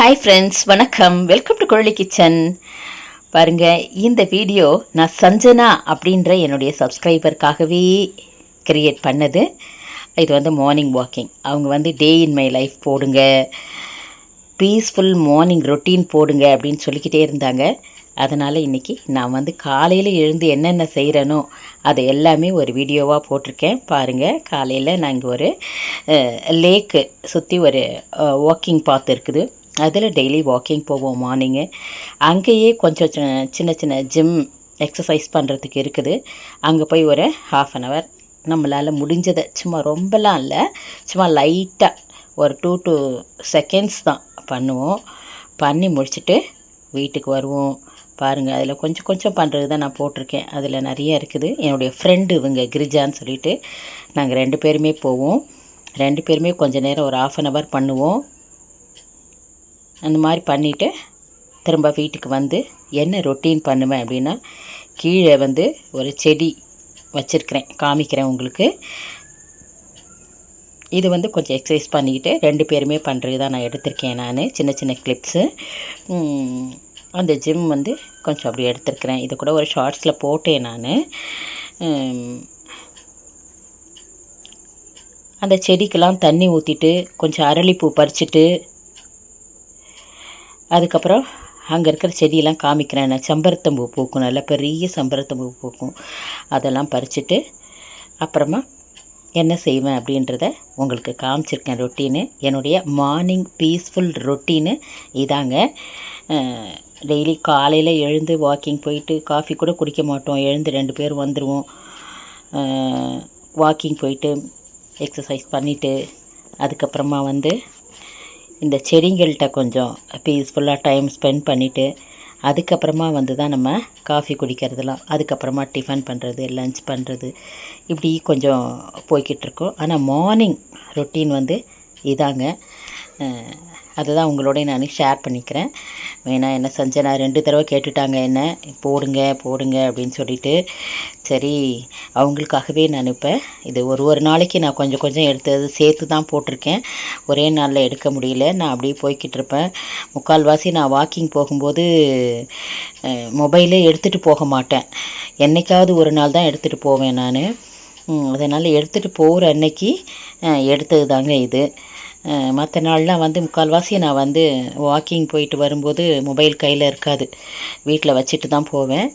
Hi friends, வணக்கம். Welcome to Kuzhali kitchen. பாருங்கள், இந்த வீடியோ நான் சஞ்சனா அப்படின்ற என்னுடைய சப்ஸ்கிரைபருக்காகவே க்ரியேட் பண்ணது. இது வந்து மார்னிங் வாக்கிங். அவங்க டே இன் மை லைஃப் போடுங்க, பீஸ்ஃபுல் மார்னிங் ரொட்டீன் போடுங்க அப்படின்னு சொல்லிக்கிட்டே இருந்தாங்க. அதனால் இன்றைக்கி நான் காலையில் எழுந்து என்னென்ன செய்கிறேனோ அதை எல்லாமே ஒரு வீடியோவாக போட்டிருக்கேன். பாருங்கள், காலையில் நான் இங்கே ஒரு லேக்கு சுற்றி ஒரு வாக்கிங் பாத் இருக்குது. அதில் டெய்லி வாக்கிங் போவோம் மார்னிங்கு. அங்கேயே கொஞ்சம் சின்ன சின்ன ஜிம் எக்ஸசைஸ் பண்ணுறதுக்கு இருக்குது. அங்கே போய் ஒரு 1/2 நம்மளால் முடிஞ்சதை, சும்மா ரொம்பலாம் இல்லை, சும்மா லைட்டாக ஒரு 2 seconds தான் பண்ணுவோம். பண்ணி முடிச்சுட்டு வீட்டுக்கு வருவோம். பாருங்கள், அதில் கொஞ்சம் கொஞ்சம் பண்ணுறது தான் நான் போட்டிருக்கேன். அதில் நிறைய இருக்குது. என்னுடைய ஃப்ரெண்டு இவங்க கிரிஜான்னு சொல்லிட்டு நாங்கள் 2 பேருமே போவோம். 2 பேருமே கொஞ்சம் நேரம் ஒரு 1/2 பண்ணுவோம். அந்த மாதிரி பண்ணிவிட்டு திரும்ப வீட்டுக்கு என்ன ரொட்டீன் பண்ணுவேன் அப்படின்னா, கீழே ஒரு செடி வச்சுருக்கிறேன், காமிக்கிறேன் உங்களுக்கு. இது கொஞ்சம் எக்ஸசைஸ் பண்ணிக்கிட்டு 2 பேருமே பண்ணுறது தான் நான் எடுத்திருக்கேன். நான் சின்ன சின்ன கிளிப்ஸு அந்த ஜிம் கொஞ்சம் அப்படி எடுத்திருக்கிறேன். இது கூட ஒரு ஷார்ட்ஸில் போட்டேன் நான். அந்த செடிக்கெல்லாம் தண்ணி ஊற்றிட்டு கொஞ்சம் அரளிப்பூ பறிச்சுட்டு, அதுக்கப்புறம் அங்கே இருக்கிற செடியெல்லாம் காமிக்கிறேன். நான் செம்பருத்தம்பூ பூக்கும், நல்ல பெரிய செம்பருத்தம்பூ பூக்கும். அதெல்லாம் பறிச்சுட்டு அப்புறமா என்ன செய்வேன் அப்படின்றத உங்களுக்கு காமிச்சிருக்கேன். ரொட்டீனு, என்னுடைய மார்னிங் பீஸ்ஃபுல் ரொட்டீனு இதாங்க. டெய்லி காலையில் எழுந்து வாக்கிங் போயிட்டு, காஃபி கூட குடிக்க மாட்டோம், எழுந்து 2 பேர் வந்துடுவோம். வாக்கிங் போயிட்டு எக்ஸசைஸ் பண்ணிவிட்டு, அதுக்கப்புறமா இந்த செடிங்கள்கிட்ட கொஞ்சம் பீஸ்ஃபுல்லாக டைம் ஸ்பெண்ட் பண்ணிவிட்டு, அதுக்கப்புறமா தான் நம்ம காஃபி குடிக்கிறதுலாம், அதுக்கப்புறமா டிஃபன் பண்ணுறது, லன்ச் பண்ணுறது, இப்படி கொஞ்சம் போய்கிட்டுருக்கோம். ஆனால் மார்னிங் ரொட்டீன் இதாங்க. அதுதான் உங்களோட நான் ஷேர் பண்ணிக்கிறேன். வேணால் என்ன செஞ்சேன், நான் 2 தடவை கேட்டுட்டாங்க என்ன போடுங்க போடுங்க அப்படின்னு சொல்லிட்டு. சரி, அவங்களுக்காகவே நான் இப்போ இது ஒரு நாளைக்கு நான் கொஞ்சம் கொஞ்சம் எடுத்தது சேர்த்து தான் போட்டிருக்கேன். ஒரே நாளில் எடுக்க முடியல. நான் அப்படியே போய்கிட்டு இருப்பேன். முக்கால்வாசி நான் வாக்கிங் போகும்போது மொபைலே எடுத்துகிட்டு போக மாட்டேன். என்றைக்காவது ஒரு நாள் தான் எடுத்துகிட்டு போவேன் நான். அதனால் எடுத்துகிட்டு போகிற அன்னைக்கு எடுத்தது தாங்க இது. மற்ற நாள்லாம் முக்கால்வாசி நான் வாக்கிங் போயிட்டு வரும்போது மொபைல் கையில் இருக்காது, வீட்டில் வச்சுட்டு தான் போவேன்.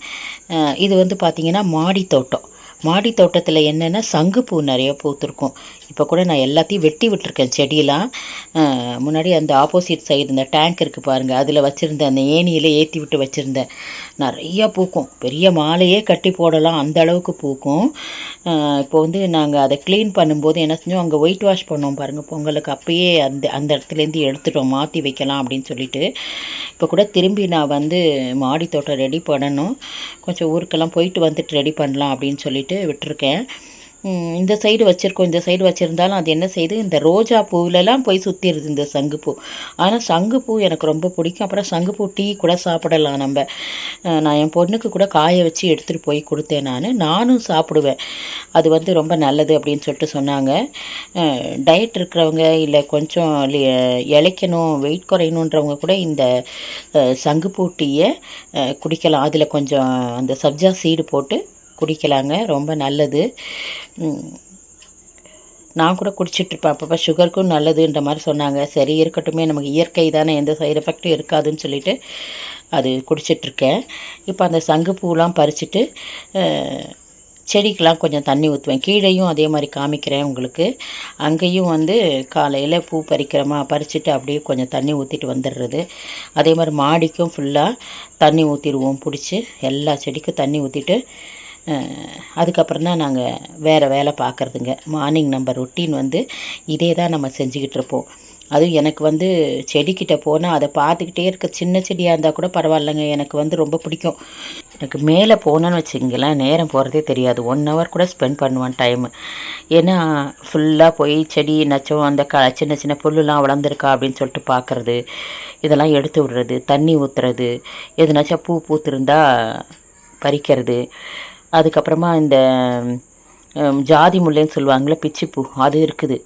இது பார்த்திங்கன்னா மாடி தோட்டம். மாடி தோட்டத்தில் என்னென்னா சங்குப்பூ நிறைய பூத்துருக்கும். இப்போ கூட நான் எல்லாத்தையும் வெட்டி விட்டுருக்கேன் செடியெல்லாம். முன்னாடி அந்த ஆப்போசிட் சைடு இந்த டேங்க் இருக்குது பாருங்கள், அதில் வச்சுருந்தேன், அந்த ஏணியில் ஏற்றி விட்டு வச்சுருந்தேன். நிறையா பூக்கும், பெரிய மாலையே கட்டி போடலாம், அந்த அளவுக்கு பூக்கும். இப்போ நாங்கள் அதை க்ளீன் பண்ணும்போது என்ன செஞ்சோம், அங்கே ஒயிட் வாஷ் பண்ணோம் பாருங்கள் பொங்கலுக்கு, அப்போயே அந்த இடத்துலேருந்து எடுத்துட்டோம், மாற்றி வைக்கலாம் அப்படின்னு சொல்லிட்டு. இப்போ கூட திரும்பி நான் மாடி தோட்டம் ரெடி பண்ணணும். கொஞ்சம் ஊருக்கெல்லாம் போயிட்டு வந்துட்டு ரெடி பண்ணலாம் அப்படின்னு சொல்லிட்டு விட்டுருக்கேன். இந்த சைடு வச்சுருக்கோம், இந்த சைடு வச்சுருந்தாலும் அது என்ன செய்யுது, இந்த ரோஜா பூவிலலாம் போய் சுற்றிடுது இந்த சங்குப்பூ. ஆனால் சங்குப்பூ எனக்கு ரொம்ப பிடிக்கும். அப்புறம் சங்குப்பூ டீ கூட சாப்பிடலாம் நம்ம. நான் என் பொண்ணுக்கு கூட காய வச்சு எடுத்துகிட்டு போய் கொடுத்தேன். நானும் சாப்பிடுவேன். அது ரொம்ப நல்லது அப்படின்னு சொல்லிட்டு சொன்னாங்க. டயட் இருக்கிறவங்க, இல்லை கொஞ்சம் இளைக்கணும், வெயிட் குறையணுன்றவங்க கூட இந்த சங்குப்பூ டீயை குடிக்கலாம். அதில் கொஞ்சம் அந்த சப்ஜா சீடு போட்டு குடிக்கலாங்க, ரொம்ப நல்லது. நான் கூட குடிச்சிட்ருப்பேன் அப்பப்போ, சுகருக்கும் நல்லதுன்ற மாதிரி சொன்னாங்க. சரி இருக்கட்டுமே, நமக்கு இயற்கை தானே, எந்த சைடு எஃபெக்டும் இருக்காதுன்னு சொல்லிட்டு அது குடிச்சிட்ருக்கேன். இப்போ அந்த சங்குப்பூலாம் பறிச்சுட்டு செடிக்கெலாம் கொஞ்சம் தண்ணி ஊற்றுவேன். கீழேயும் அதே மாதிரி காமிக்கிறேன் உங்களுக்கு. அங்கேயும் காலையில் பூ பறிச்சுட்டு அப்படியே கொஞ்சம் தண்ணி ஊற்றிட்டு வந்துடுறது. அதே மாதிரி மாடிக்கும் ஃபுல்லாக தண்ணி ஊற்றிடுவோம், பிடிச்சி எல்லா செடிக்கும் தண்ணி ஊற்றிட்டு அதுக்கப்புறம் தான் நாங்கள் வேறு வேலை பார்க்குறதுங்க. மார்னிங் நம்ம ரொட்டீன் இதே தான் நம்ம செஞ்சுக்கிட்டு இருப்போம். அதுவும் எனக்கு செடிக்கிட்ட போனால் அதை பார்த்துக்கிட்டே இருக்க, சின்ன செடியாக இருந்தால் கூட பரவாயில்லைங்க, எனக்கு ரொம்ப பிடிக்கும். எனக்கு மேலே போனேன்னு வச்சுக்கிங்களேன், நேரம் போகிறதே தெரியாது. 1 hour கூட ஸ்பெண்ட் பண்ணுவேன் டைமு. ஏன்னா ஃபுல்லாக போய் செடி நச்சம், அந்த சின்ன சின்ன புல்லுலாம் வளர்ந்துருக்கா அப்படின்னு சொல்லிட்டு பார்க்குறது, இதெல்லாம் எடுத்து விடுறது, தண்ணி ஊற்றுறது, எதுனாச்சும் பூ பூத்துருந்தா பறிக்கிறது. அதுக்கப்புறமா இந்த ஜாதி முல்லைன்னு சொல்லுவாங்களே, பிச்சிப்பூ, அது இருக்குது.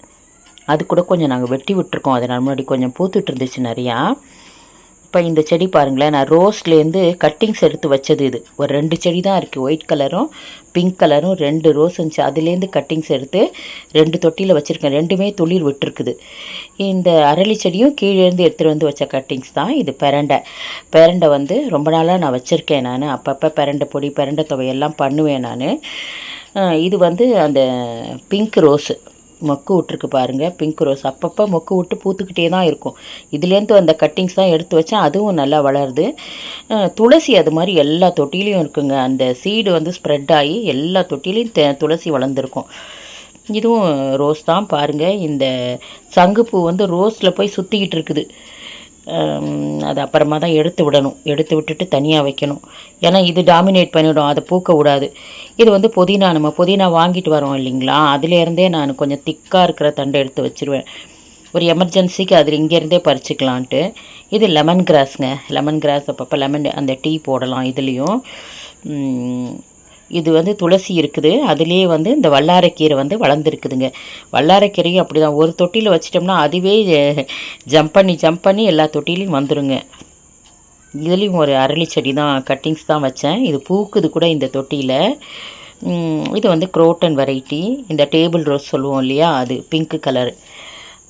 அது கூட கொஞ்சம் நாங்கள் வெட்டி விட்டுருக்கோம். அது முன்னாடி கொஞ்சம் பூத்துட்டு இருந்துச்சு நிறையா. இப்போ இந்த செடி பாருங்களேன், நான் ரோஸ்லேருந்து கட்டிங்ஸ் எடுத்து வச்சது. இது ஒரு 2 செடி தான் இருக்குது, ஒயிட் கலரும் பிங்க் கலரும் 2 ரோஸ் இருந்துச்சு. அதுலேருந்து கட்டிங்ஸ் எடுத்து 2 தொட்டியில் வச்சுருக்கேன். 2மே துளிர் விட்டுருக்குது. இந்த அரளி செடியும் கீழேருந்து எடுத்துகிட்டு வந்து வச்ச கட்டிங்ஸ் தான். இது பெரண்டை வந்து ரொம்ப நாளாக நான் வச்சுருக்கேன். நான் அப்பப்போ பெரண்டை பொடி பெரண்டை துவையெல்லாம் பண்ணுவேன் நான். இது வந்து அந்த பிங்க் ரோஸு மொக்கு விட்டுருக்கு பாருங்கள். பிங்க் ரோஸ் அப்பப்போ மொக்கு விட்டு பூத்துக்கிட்டே தான் இருக்கும். இதுலேருந்து அந்த கட்டிங்ஸ் தான் எடுத்து வச்சேன், அதுவும் நல்லா வளருது. துளசி அது மாதிரி எல்லா தொட்டிலையும் இருக்குங்க. அந்த சீடு வந்து ஸ்ப்ரெட் ஆகி எல்லா தொட்டிலையும் துளசி வளர்ந்துருக்கும். இதுவும் ரோஸ் தான் பாருங்கள். இந்த சங்குப்பூ வந்து ரோஸில் போய் சுற்றிக்கிட்டு இருக்குது. அது அப்புறமா தான் எடுத்து விடணும். எடுத்து விட்டுட்டு தனியாக வைக்கணும். ஏன்னா இது டாமினேட் பண்ணிவிடும், அதை பூக்க விடாது. இது வந்து புதினா, நம்ம புதினா வாங்கிட்டு வரோம் இல்லைங்களா, அதுலேருந்தே நான் கொஞ்சம் திக்காக இருக்கிற தண்டை எடுத்து வச்சுருவேன். ஒரு எமர்ஜென்சிக்கு அதில் இங்கேருந்தே பறிச்சிக்கலான்ட்டு. இது லெமன் கிராஸுங்க. லெமன் கிராஸ் அப்பப்போ லெமன் அந்த டீ போடலாம் இதுலேயும். இது வந்து துளசி இருக்குது. அதுலேயே வந்து இந்த வல்லாரைக்கீரை வந்து வளர்ந்துருக்குதுங்க. வல்லாரைக்கீரையும் அப்படி தான், ஒரு தொட்டியில் வச்சிட்டோம்னா அதுவே ஜம்ப் பண்ணி எல்லா தொட்டிலையும் வந்துடுங்க. இதுலேயும் ஒரு அரளி செடி தான், கட்டிங்ஸ் தான் வச்சேன். இது பூக்குது கூட இந்த தொட்டியில். இது வந்து குரோட்டன் வெரைட்டி. இந்த டேபிள் ரோஸ் சொல்லுவோம் இல்லையா, அது பிங்க் கலர்,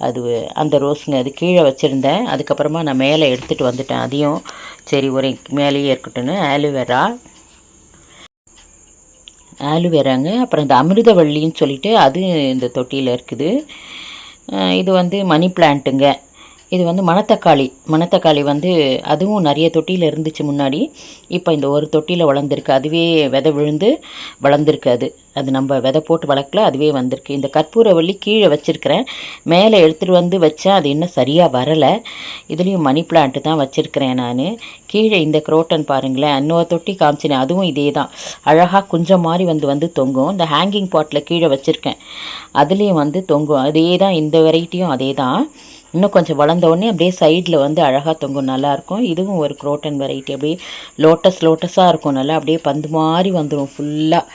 அது அந்த ரோஸுங்க. அது கீழே வச்சுருந்தேன், அதுக்கப்புறமா நான் மேலே எடுத்துகிட்டு வந்துட்டேன். அதையும் சரி ஒரு மேலேயே இருக்கட்டும்னு. ஆலுவேராங்க. அப்புறம் இந்த அமிர்தவள்ளின்னு சொல்லிட்டு அது இந்த தொட்டியில் இருக்குது. இது வந்து மணி பிளான்ட்டுங்க. இது வந்து மணத்தக்காளி வந்து அதுவும் நிறைய தொட்டியில் இருந்துச்சு முன்னாடி. இப்போ இந்த ஒரு தொட்டியில் வளர்ந்துருக்கு. அதுவே விதை விழுந்து வளர்ந்துருக்கு. அது நம்ம விதை போட்டு வளர்க்கல, அதுவே வந்திருக்கு. இந்த கற்பூரவள்ளி கீழே வச்சுருக்கிறேன், மேலே எடுத்துகிட்டு வந்து வச்சேன், அது இன்னும் சரியாக வரலை. இதுலேயும் மணி பிளான்ட்டு தான் வச்சுருக்கிறேன் நான். கீழே இந்த குரோட்டன் பாருங்களேன், இன்னொரு தொட்டி காமிச்சினேன், அதுவும் இதே தான். அழகாக குஞ்சம் மாதிரி வந்து தொங்கும். இந்த ஹேங்கிங் பாட்டில் கீழே வச்சுருக்கேன், அதுலேயும் வந்து தொங்கும். அதே தான் இந்த வெரைட்டியும் அதே தான். இன்னும் கொஞ்சம் வளர்ந்தோடனே அப்படியே சைடில் வந்து அழகாக தொங்கும், நல்லாயிருக்கும். இதுவும் ஒரு குரோட்டன் வெரைட்டி. அப்படியே லோட்டஸாக இருக்கும், நல்லா அப்படியே பந்து மாதிரி வந்துடும் ஃபுல்லாக.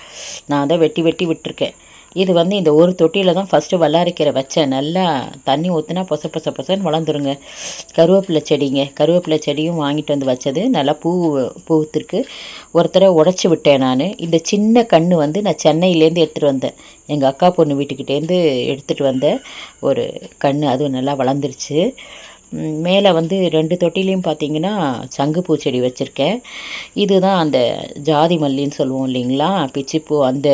நான் அதை வெட்டி விட்டுருக்கேன். இது வந்து இந்த ஒரு தொட்டியில் தான் ஃபஸ்ட்டு வல்லாரைக்கீரை வச்சேன். நல்லா தண்ணி ஊற்றினா பொசன்னு வளர்ந்துருங்க. கருவேப்பிலை செடியும் வாங்கிட்டு வந்து வச்சது. நல்லா பூத்துருக்கு. ஒருத்தரை உடச்சி விட்டேன் நான். இந்த சின்ன கன்று வந்து நான் சென்னையிலேருந்து எடுத்துகிட்டு வந்தேன், எங்கள் அக்கா பொண்ணு வீட்டுக்கிட்டேருந்து எடுத்துகிட்டு வந்த ஒரு கன்று. அதுவும் நல்லா வளர்ந்துருச்சு. மேலே வந்து 2 தொட்டிலையும் பார்த்திங்கன்னா சங்குப்பூ செடி வச்சுருக்கேன். இதுதான் அந்த ஜாதி மல்லின்னு சொல்லுவோம் இல்லைங்களா, பிச்சிப்பூ, அந்த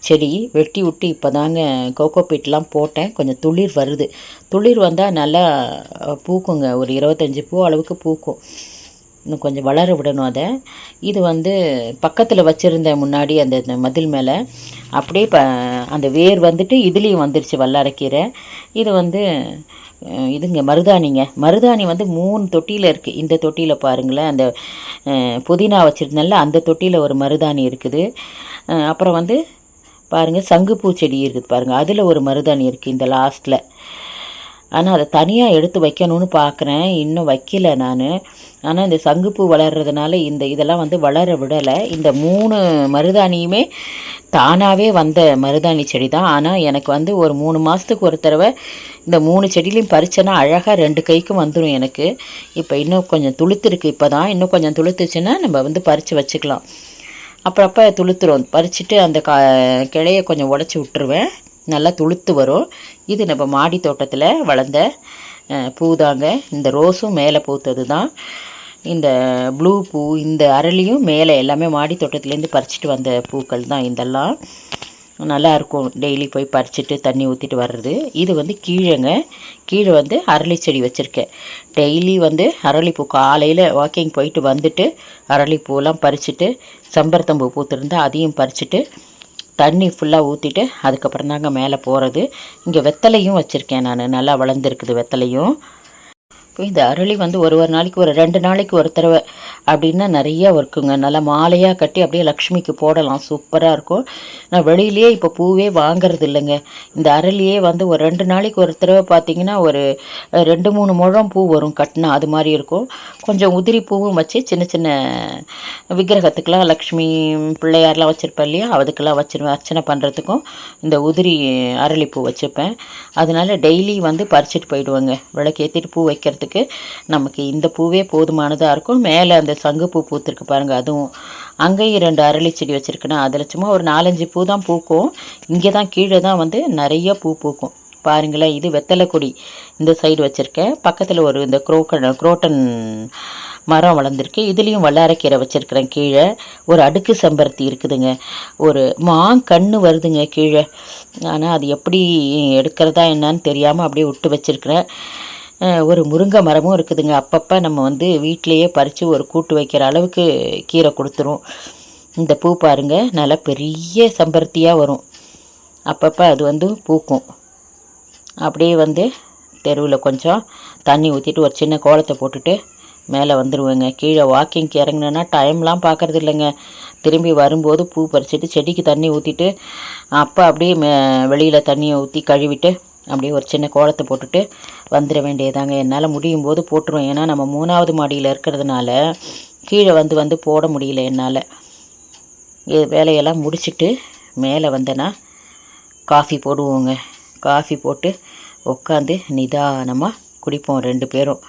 செடி வெட்டி விட்டு இப்போ தாங்க கோகோபீட்லாம் போட்டேன். கொஞ்சம் துளிர் வருது. துளிர் வந்தால் நல்லா பூக்குங்க. ஒரு 25 பூ அளவுக்கு பூக்கும். இன்னும் கொஞ்சம் வளர விடணும் அதை. இது வந்து பக்கத்தில் வச்சுருந்தேன் முன்னாடி அந்த மதில் மேலே. அப்படியே அந்த வேர் வந்துட்டு இதுலேயும் வந்துருச்சு வல்லாரைக்கீரை. இது வந்து இதுங்க மருதாணி வந்து 3 தொட்டியில் இருக்குது. இந்த தொட்டியில் பாருங்களேன், அந்த புதினா வச்சுருந்தேன்ல, அந்த தொட்டியில் ஒரு மருதாணி இருக்குது. அப்புறம் வந்து பாருங்கள் சங்குப்பூ செடி இருக்குது பாருங்கள், அதில் ஒரு மருதாணி இருக்குது இந்த லாஸ்ட்டில். ஆனால் அதை தனியாக எடுத்து வைக்கணும்னு பார்க்குறேன், இன்னும் வைக்கல நான். ஆனால் இந்த சங்குப்பூ வளர்கிறதுனால இதெல்லாம் வந்து வளர விடலை. இந்த 3 மருதாணியுமே தானாகவே வந்த மருதாணி செடி தான். ஆனால் எனக்கு வந்து ஒரு 3 மாதத்துக்கு ஒரு தடவை இந்த 3 செடியிலையும் பறிச்சேன்னா அழகாக 2 கைக்கும் வந்துடும் எனக்கு. இப்போ இன்னும் கொஞ்சம் துளுத்துருக்கு. இப்போ தான் இன்னும் கொஞ்சம் துளுத்துச்சுன்னா நம்ம வந்து பறித்து வச்சுக்கலாம். அப்பப்போ துளுத்துரும். பறிச்சுட்டு அந்த கிளையை கொஞ்சம் உடச்சி விட்டுருவேன், நல்லா துளுத்து வரும். இது நம்ம மாடி தோட்டத்தில் வளர்ந்த பூதாங்க. இந்த ரோஸும் மேலே பூத்தது தான். இந்த ப்ளூ பூ, இந்த அரளியும் மேலே எல்லாமே மாடி தோட்டத்துலேருந்து பறிச்சிட்டு வந்த பூக்கள் தான் இதெல்லாம். நல்லாயிருக்கும் டெய்லி போய் பறிச்சுட்டு தண்ணி ஊற்றிட்டு வர்றது. இது வந்து கீழே வந்து அரளி செடி வச்சுருக்கேன். டெய்லி வந்து அரளிப்பூ காலையில் வாக்கிங் போயிட்டு வந்துட்டு அரளிப்பூலாம் பறிச்சுட்டு, செம்பருத்தம்பூ பூத்துருந்தால் அதையும் பறிச்சுட்டு தண்ணி ஃபுல்லாக ஊற்றிட்டு அதுக்கப்புறம் தாங்க மேலே போகிறது. இங்கே வெத்தலையும் வச்சுருக்கேன் நான், நல்லா வளர்ந்துருக்குது வெத்தலையும். இப்போ இந்த அரளி வந்து ஒரு நாளைக்கு ஒரு 2 நாளைக்கு ஒரு தடவை அப்படின்னா நிறையா இருக்குங்க. நல்லா மாலையாக கட்டி அப்படியே லக்ஷ்மிக்கு போடலாம், சூப்பராக இருக்கும். நான் வெளியிலேயே இப்போ பூவே வாங்கிறது இல்லைங்க. இந்த அரளியே வந்து ஒரு 2 நாளைக்கு ஒரு தடவை பார்த்திங்கன்னா ஒரு 2-3 முழம் பூ வரும் கட்டினா, அது மாதிரி இருக்கும். கொஞ்சம் உதிரி பூவும் வச்சு சின்ன சின்ன விக்கிரகத்துக்கெலாம், லக்ஷ்மி பிள்ளையாரெலாம் வச்சுருப்பேன் இல்லையா, அதுக்கெல்லாம் வச்சுருவேன். அர்ச்சனை பண்ணுறதுக்கும் இந்த உதிரி அரளிப்பூ வச்சுப்பேன். அதனால டெய்லி வந்து பறிச்சுட்டு போயிடுவேங்க, விளக்கு ஏற்றிட்டு பூ வைக்கிறதுக்கு வைக்கிறதுக்கு நமக்கு இந்த பூவே போதுமானதாக இருக்கும். மேலே அந்த சங்குப்பூ பூத்திருக்கு பாருங்கள், அதுவும் அங்கேயும் 2 அரளி செடி வச்சுருக்கேன்னா அதில் சும்மா ஒரு 4-5 பூ தான் பூக்கும். இங்கே தான் கீழே தான் வந்து நிறைய பூ பூக்கும் பாருங்களேன். இது வெத்தலை கொடி இந்த சைடு வச்சுருக்கேன். பக்கத்தில் ஒரு இந்த குரோட்டன் மரம் வளர்ந்துருக்கு. இதுலேயும் வல்லாரக்கீரை வச்சுருக்கிறேன். கீழே ஒரு அடுக்கு செம்பருத்தி இருக்குதுங்க. ஒரு மாங்கன்று வருதுங்க கீழே. ஆனால் அது எப்படி எடுக்கிறதா என்னன்னு தெரியாமல் அப்படியே விட்டு வச்சுருக்கிறேன். ஒரு முருங்கை மரமும் இருக்குதுங்க. அப்பப்போ நம்ம வந்து வீட்டிலையே பறித்து ஒரு கூட்டு வைக்கிற அளவுக்கு கீரை கொடுத்துரும். இந்த பூ பாருங்கள், நல்லா பெரிய செம்பருத்தியாக வரும். அப்பப்போ அது வந்து பூக்கும். அப்படியே வந்து தெருவில் கொஞ்சம் தண்ணி ஊற்றிட்டு ஒரு சின்ன கோலத்தை போட்டுட்டு மேலே வந்துடுவேங்க. கீழே வாக்கிங்க்கு இறங்கினேன்னா டைம்லாம் பார்க்குறது இல்லைங்க. திரும்பி வரும்போது பூ பறிச்சுட்டு செடிக்கு தண்ணி ஊற்றிட்டு அப்போ அப்படியே வெளியில் தண்ணியை ஊற்றி கழுவிட்டு அப்படியே ஒரு சின்ன கோலத்தை போட்டுட்டு வந்துட வேண்டியதாங்க. என்னால் முடியும் போது போட்டுருவேன். ஏன்னா நம்ம 3வது மாடியில் இருக்கிறதுனால கீழே வந்து போட முடியல என்னால். வேலையெல்லாம் முடிச்சுட்டு மேலே வந்தேன்னா காஃபி போடுவோங்க. காஃபி போட்டு உட்காந்து நிதானமாக குடிப்போம் 2 பேரும்.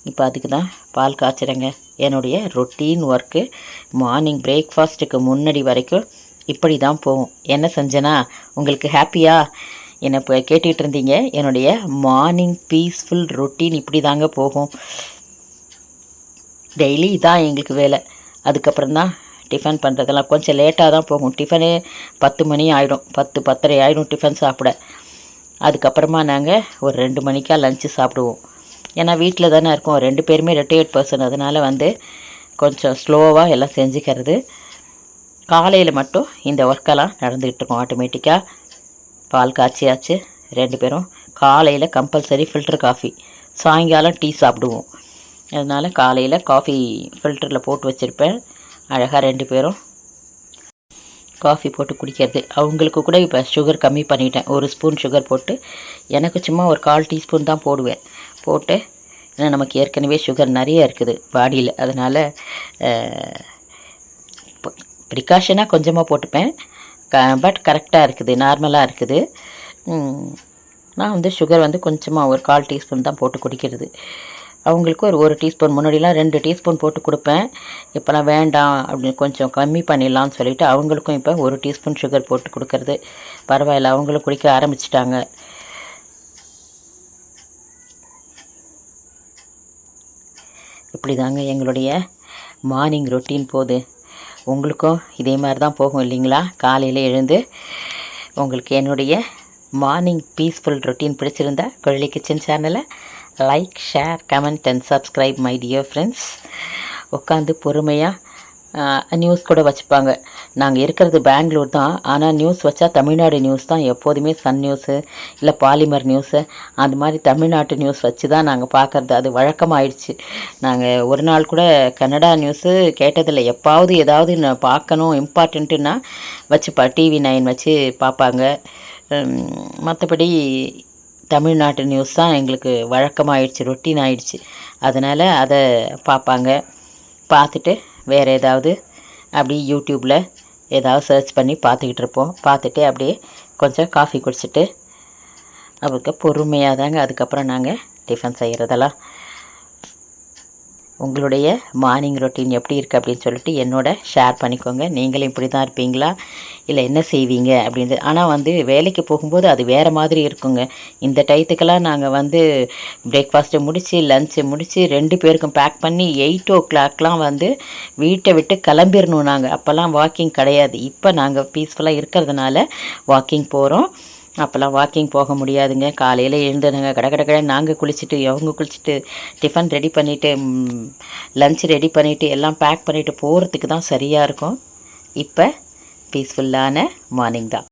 இப்போ அதுக்கு தான் பால் காய்ச்சுறேங்க. என்னுடைய ரொட்டீன் ஒர்க்கு மார்னிங் பிரேக்ஃபாஸ்ட்டுக்கு முன்னாடி வரைக்கும் இப்படி தான் போகும். என்ன செஞ்சேன்னா உங்களுக்கு ஹாப்பியா என்னை இப்போ கேட்டுக்கிட்டு இருந்தீங்க. என்னுடைய மார்னிங் பீஸ்ஃபுல் ரொட்டீன் இப்படி தாங்க போகும். டெய்லி இதான் எங்களுக்கு வேலை. அதுக்கப்புறம் தான் டிஃபன் பண்ணுறதெல்லாம் கொஞ்சம் லேட்டாக தான் போகும். டிஃபனே 10 மணி ஆகிடும், 10-10:30 ஆகிடும் டிஃபன் சாப்பிட. அதுக்கப்புறமா நாங்கள் ஒரு 2 மணிக்காக லஞ்சு சாப்பிடுவோம். ஏன்னா வீட்டில் தானே இருக்கோம், 2 பேருமே ரிட்டையர்ட் பர்சன். அதனால் வந்து கொஞ்சம் ஸ்லோவாக எல்லாம் செஞ்சுக்கிறது. காலையில் மட்டும் இந்த ஒர்க்கெல்லாம் நடந்துக்கிட்டு இருக்கோம் ஆட்டோமேட்டிக்காக. பால் காய்ச்சியாச்சு. 2 பேரும் காலையில் கம்பல்சரி ஃபில்டர் காஃபி, சாயங்காலம் டீ சாப்பிடுவோம். அதனால் காலையில் காஃபி ஃபில்டரில் போட்டு வச்சுருப்பேன். அழகாக 2 பேரும் காஃபி போட்டு குடிக்கிறது. அவங்களுக்கு கூட இப்போ சுகர் கம்மி பண்ணிட்டேன். 1 ஸ்பூன் சுகர் போட்டு, எனக்கு சும்மா ஒரு 1/4 டீஸ்பூன் தான் போடுவேன். போட்டு ஏன்னா நமக்கு ஏற்கனவே சுகர் நிறைய இருக்குது பாடியில். அதனால் ப்ரிகாஷனாக கொஞ்சமாக போட்டுப்பேன். பட் கரெக்டாக இருக்குது, நார்மலாக இருக்குது. நான் வந்து சுகர் வந்து கொஞ்சமாக ஒரு 1/4 டீஸ்பூன் தான் போட்டு குடிக்கிறது. அவங்களுக்கு ஒரு 1 டீஸ்பூன், முன்னாடிலாம் 2 டீஸ்பூன் போட்டு கொடுப்பேன். இப்போலாம் வேண்டாம் அப்படின்னு கொஞ்சம் கம்மி பண்ணிடலான்னு சொல்லிவிட்டு அவங்களுக்கும் இப்போ 1 டீஸ்பூன் சுகர் போட்டு கொடுக்கறது. பரவாயில்ல, அவங்களும் குடிக்க ஆரம்பிச்சிட்டாங்க. இப்படி தாங்க எங்களுடைய மார்னிங் ரொட்டீன் போகுது. உங்களுக்கும் இதே மாதிரி தான் போகும் இல்லைங்களா? காலையில் எழுந்து உங்களுக்கு என்னுடைய மார்னிங் பீஸ்ஃபுல் ரொட்டீன் பிடிச்சிருந்தா குழலி கிச்சன் சேனலை like, share, comment and subscribe my dear friends. உட்காந்து பொறுமையாக நியூஸ் கூட வச்சுப்பாங்க. நாங்கள் இருக்கிறது பெங்களூர் தான், ஆனால் நியூஸ் வச்சா தமிழ்நாடு நியூஸ் தான் எப்போதுமே. சன் நியூஸு இல்லை பாலிமர் நியூஸு அந்த மாதிரி தமிழ்நாட்டு நியூஸ் வச்சு தான் நாங்கள் பார்க்குறது. அது வழக்கமாகிடுச்சு. நாங்கள் ஒரு நாள் கூட கன்னடா நியூஸு கேட்டதில்லை. எப்பாவது ஏதாவது நான் பார்க்கணும் இம்பார்ட்டண்ட்டுன்னா வச்சு டிவி 9 வச்சு பார்ப்பாங்க. மற்றபடி தமிழ்நாட்டு நியூஸ் தான் எங்களுக்கு வழக்கமாகிடுச்சு, ரொட்டீன் ஆகிடுச்சு. அதனால் அதை பார்ப்பாங்க. பார்த்துட்டு வேறு ஏதாவது அப்படியே யூடியூப்பில் ஏதாவது சர்ச் பண்ணி பார்த்துக்கிட்டு இருப்போம். பார்த்துட்டு அப்படியே கொஞ்சம் காஃபி குடிச்சிட்டு அவருக்கு பொறுமையாக தாங்க அதுக்கப்புறம் நாங்கள் டிஃபன் செய்கிறதெல்லாம். உங்களுடைய மார்னிங் ரொட்டீன் எப்படி இருக்குது அப்படின்னு சொல்லிட்டு என்னோட ஷேர் பண்ணிக்கோங்க. நீங்களும் இப்படி தான் இருப்பீங்களா, இல்லை என்ன செய்வீங்க அப்படின்றது. ஆனால் வந்து வேலைக்கு போகும்போது அது வேறு மாதிரி இருக்குங்க. இந்த டயத்துக்கெல்லாம் நாங்கள் வந்து பிரேக்ஃபாஸ்ட்டு முடித்து லஞ்சு முடித்து 2 பேருக்கும் பேக் பண்ணி 8 o'clockலாம் வந்து வீட்டை விட்டு கிளம்பிடணும். நாங்கள் அப்போல்லாம் வாக்கிங் கிடையாது. இப்போ நாங்கள் பீஸ்ஃபுல்லாக இருக்கிறதுனால வாக்கிங் போகிறோம். அப்போல்லாம் வாக்கிங் போக முடியாதுங்க. காலையில் எழுந்துடுங்க, கடை நாங்கள் குளிச்சுட்டு அவங்க குளிச்சுட்டு டிஃபன் ரெடி பண்ணிவிட்டு லஞ்ச் ரெடி பண்ணிவிட்டு எல்லாம் பேக் பண்ணிவிட்டு போகிறதுக்கு தான் சரியாக இருக்கும். இப்போ பீஸ்ஃபுல்லான மார்னிங் தான்.